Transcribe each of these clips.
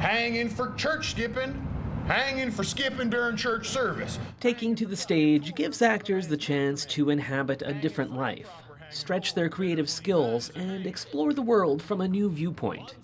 hanging for church skipping, hanging for skipping during church service. Taking to the stage gives actors the chance to inhabit a different life, stretch their creative skills, and explore the world from a new viewpoint.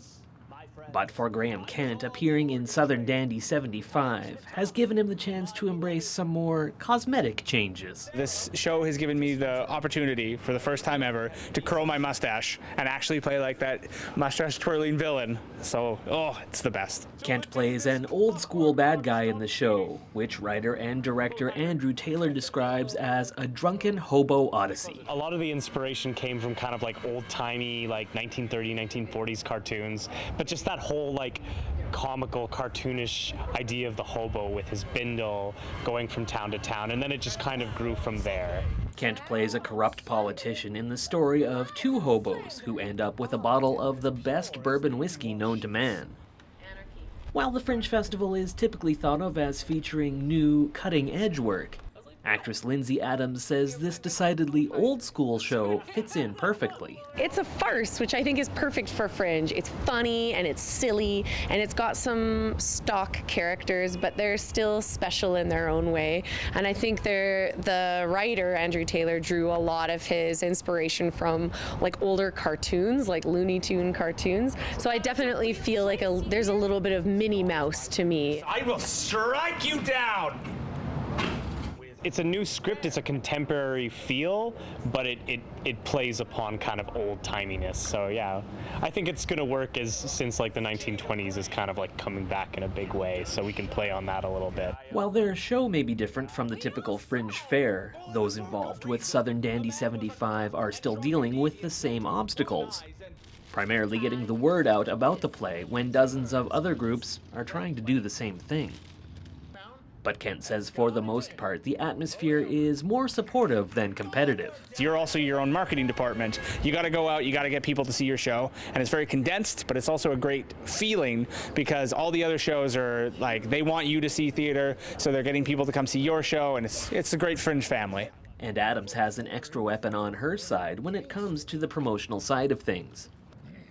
But for Grahame Kent, appearing in Southern Dandy 75 has given him the chance to embrace some more cosmetic changes. This show has given me the opportunity, for the first time ever, to curl my mustache and actually play like that mustache-twirling villain. So, it's the best. Kent plays an old-school bad guy in the show, which writer and director Andrew Taylor describes as a drunken hobo odyssey. A lot of the inspiration came from kind of like old-timey, like 1930s, 1940s cartoons, but just that whole like comical, cartoonish idea of the hobo with his bindle going from town to town, and then it just kind of grew from there. Kent plays a corrupt politician in the story of two hobos who end up with a bottle of the best bourbon whiskey known to man. While the Fringe Festival is typically thought of as featuring new, cutting-edge work, actress Lindsay Adams says this decidedly old-school show fits in perfectly. It's a farce, which I think is perfect for Fringe. It's funny and it's silly and it's got some stock characters, but they're still special in their own way. And I think the writer, Andrew Taylor, drew a lot of his inspiration from like older cartoons, like Looney Tune cartoons. So I definitely feel like there's a little bit of Minnie Mouse to me. I will strike you down! It's a new script, it's a contemporary feel, but it plays upon kind of old-timiness. So yeah, I think it's gonna work since like the 1920s is kind of like coming back in a big way, so we can play on that a little bit. While their show may be different from the typical Fringe fare, those involved with Southern Dandy 75 are still dealing with the same obstacles. Primarily getting the word out about the play when dozens of other groups are trying to do the same thing. But Kent says for the most part, the atmosphere is more supportive than competitive. You're also your own marketing department. You got to go out, you got to get people to see your show, and it's very condensed, but it's also a great feeling because all the other shows are like, they want you to see theater, so they're getting people to come see your show, and it's a great Fringe family. And Adams has an extra weapon on her side when it comes to the promotional side of things.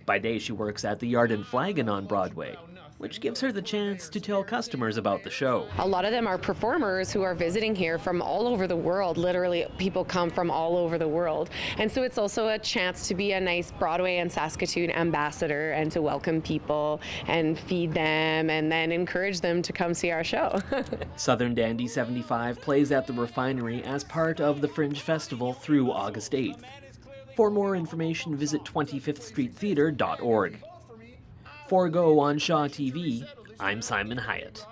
By day, she works at the Yard and Flagon on Broadway, which gives her the chance to tell customers about the show. A lot of them are performers who are visiting here from all over the world. Literally, people come from all over the world. And so it's also a chance to be a nice Broadway and Saskatoon ambassador and to welcome people and feed them and then encourage them to come see our show. Southern Dandy 75 plays at the Refinery as part of the Fringe Festival through August 8th. For more information, visit 25thstreettheater.org. For Go on Shaw TV, I'm Simon Hiatt.